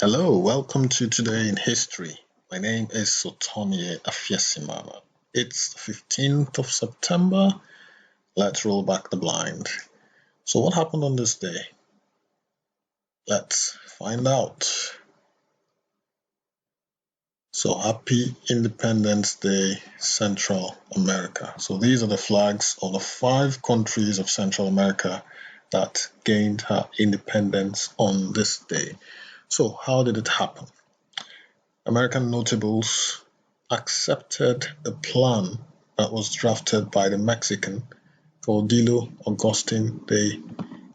Hello, welcome to Today in History. My name is Sotonie Afiesimama. It's the 15th of September. Let's roll back the blind. So what happened on this day? Let's find out. So happy Independence Day, Central America. So these are the flags of the 5 countries of Central America that gained her independence on this day. So how did it happen? American notables accepted a plan that was drafted by the Mexican Caudillo Agustín de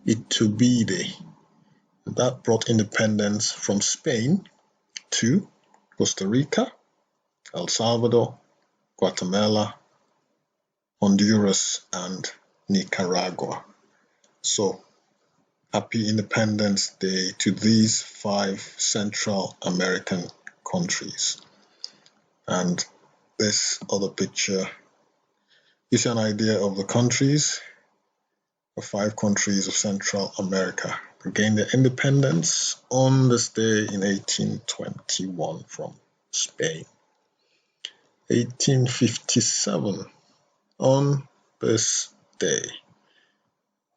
Iturbide. That brought independence from Spain to Costa Rica, El Salvador, Guatemala, Honduras, and Nicaragua. So, happy Independence Day to these 5 Central American countries. And this other picture gives you an idea of the countries, the 5 countries of Central America that gained their independence on this day in 1821 from Spain. 1857, on this day,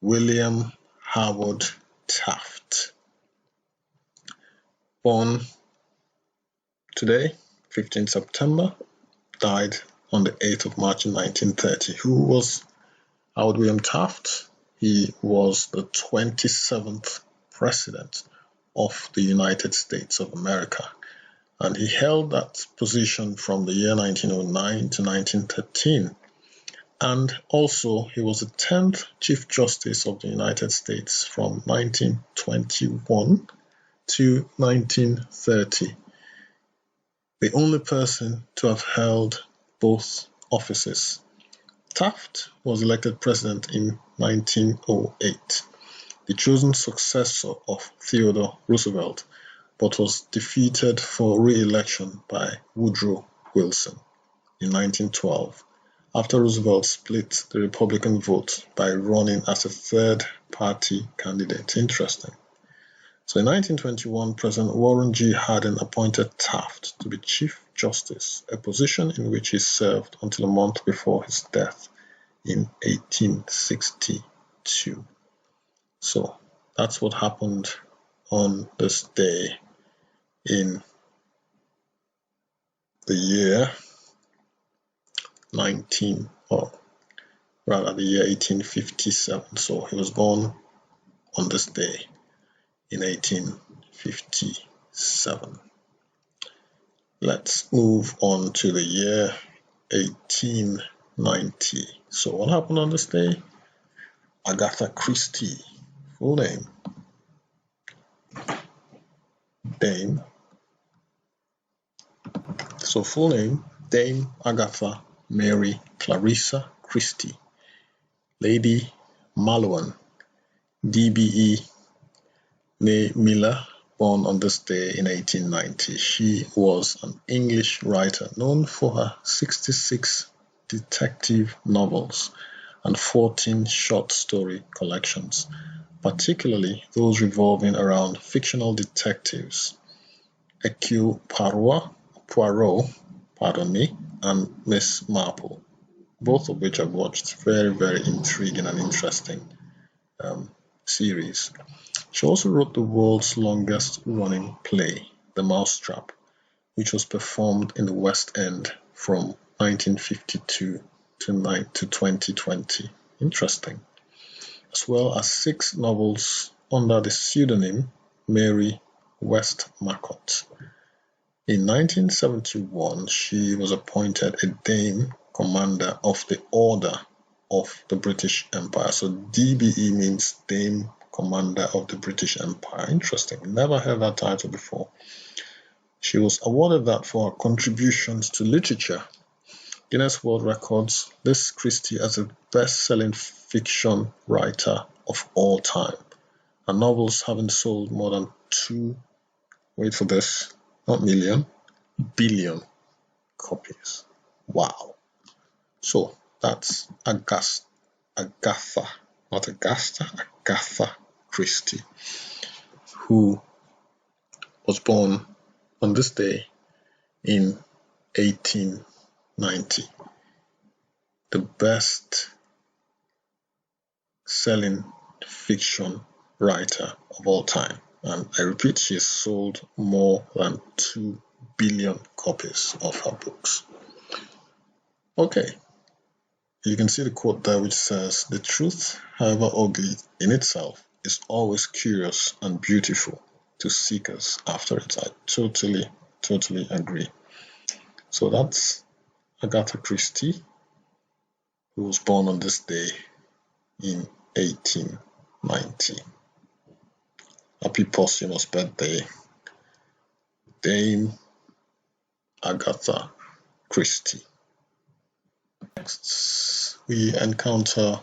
William Howard Taft, born today, 15th September, died on the 8th of March in 1930. Who was Howard William Taft? He was the 27th President of the United States of America, and he held that position from the year 1909 to 1913. And also, he was the 10th Chief Justice of the United States from 1921 to 1930. The only person to have held both offices. Taft was elected president in 1908, the chosen successor of Theodore Roosevelt, but was defeated for re-election by Woodrow Wilson in 1912, after Roosevelt split the Republican vote by running as a third-party candidate. Interesting. So in 1921, President Warren G. Harding appointed Taft to be Chief Justice, a position in which he served until a month before his death in 1862. So that's what happened on this day in the year 1857. So he was born on this day in 1857. Let's move on to the year 1890. So what happened on this day? Agatha Christie, full name, Dame. So full name, Dame Agatha Mary Clarissa Christie, Lady Malouin, DBE Miller, born on this day in 1890. She was an English writer known for her 66 detective novels and 14 short story collections, particularly those revolving around fictional detectives Hercule Poirot, and Miss Marple, both of which I've watched. Very, very intriguing and interesting series. She also wrote the world's longest running play, The Mousetrap, which was performed in the West End from 1952 to 2020. Interesting. As well as 6 novels under the pseudonym Mary Westmacott. In 1971, she was appointed a Dame Commander of the Order of the British Empire. So DBE means Dame Commander of the British Empire. Interesting. Never heard that title before. She was awarded that for her contributions to literature. Guinness World Records lists Christie as the best-selling fiction writer of all time. Her novels having sold more than 2, wait for this, not million, billion copies. Wow. So that's Agatha Christie, who was born on this day in 1890. The best-selling fiction writer of all time. And I repeat, she has sold more than 2 billion copies of her books. Okay, you can see the quote there which says, "The truth, however ugly in itself, is always curious and beautiful to seekers after it." I totally agree. So that's Agatha Christie, who was born on this day in 1890. Happy posthumous birthday, Dame Agatha Christie. Next, we encounter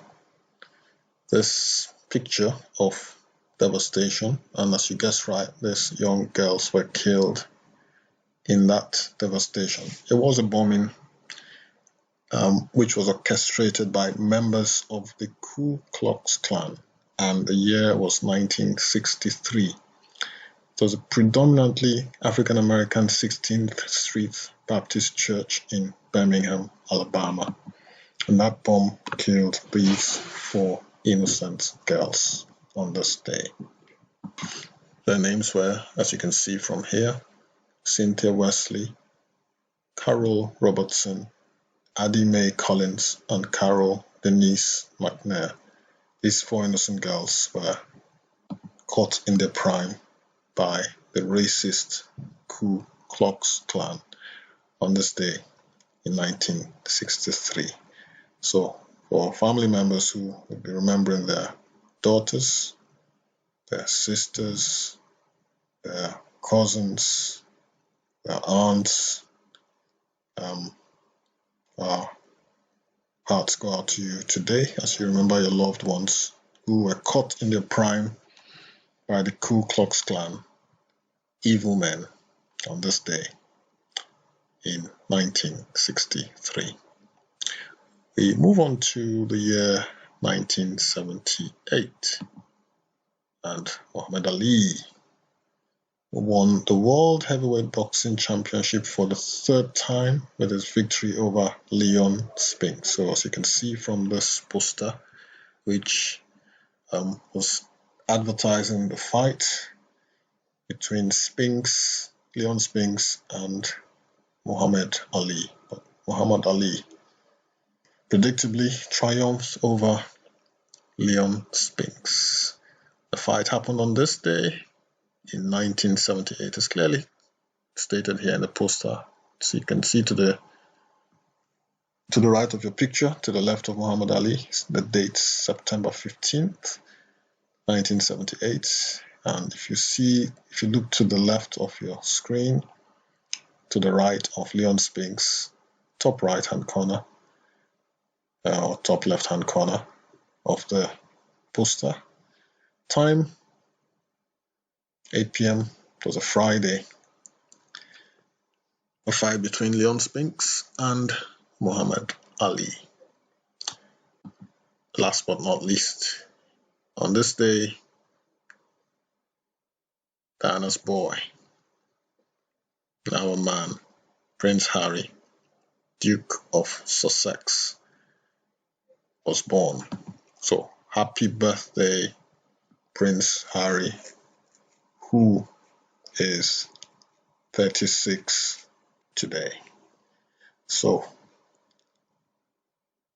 this picture of devastation, and as you guessed right, these young girls were killed in that devastation. It was a bombing which was orchestrated by members of the Ku Klux Klan, and the year was 1963. It was a predominantly African-American 16th Street Baptist Church in Birmingham, Alabama, and that bomb killed these 4 innocent girls on this day. Their names were, as you can see from here, Cynthia Wesley, Carol Robertson, Addie Mae Collins, and Carol Denise McNair. These 4 innocent girls were caught in their prime by the racist Ku Klux Klan on this day in 1963. So for family members who will be remembering their daughters, their sisters, their cousins, their aunts, our hearts go out to you today as you remember your loved ones who were caught in their prime by the Ku Klux Klan, evil men, on this day in 1963. We move on to the year 1978, and Muhammad Ali won the World Heavyweight Boxing Championship for the 3rd time with his victory over Leon Spinks. So as you can see from this poster, which was advertising the fight between Leon Spinks and Muhammad Ali. But Muhammad Ali predictably triumphed over Leon Spinks. The fight happened on this day in 1978. It's clearly stated here in the poster. So you can see to the right of your picture, to the left of Muhammad Ali, the date September 15th, 1978. And if you look to the left of your screen, to the right of Leon Spinks, top right hand corner, or top left hand corner of the poster, time 8 p.m. It was a Friday. A fight between Leon Spinks and Muhammad Ali. Last but not least, on this day, Diana's boy, our man, Prince Harry, Duke of Sussex, was born. So happy birthday, Prince Harry, who is 36 today. So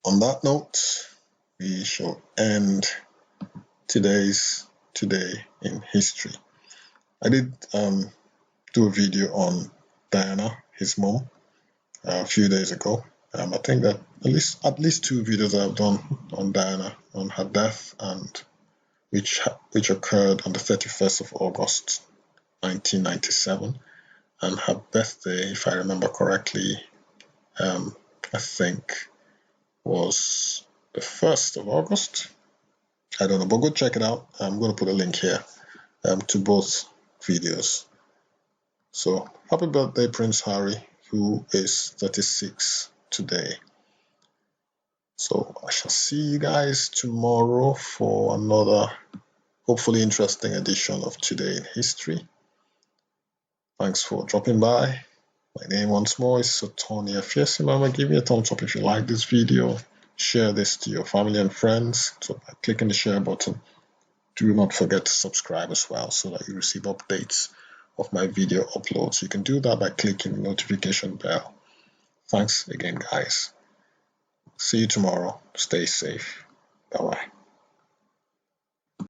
on that note, we shall end Today in History. I did do a video on Diana, his mom, a few days ago. I think that at least 2 videos I've done on Diana, on her death, and which occurred on the 31st of August 1997, and her birthday, if I remember correctly, I think was the 1st of August. I don't know, but go check it out. I'm going to put a link here to both videos. So happy birthday, Prince Harry, who is 36 today. So I shall see you guys tomorrow for another hopefully interesting edition of Today in History. Thanks for dropping by. My name once more is Sotonia Fiesimama. Give me a thumbs up if you like this video. Share this to your family and friends. So by clicking the share button, do not forget to subscribe as well so that you receive updates of my video uploads. You can do that by clicking the notification bell. Thanks again, guys. See you tomorrow. Stay safe. Bye-bye.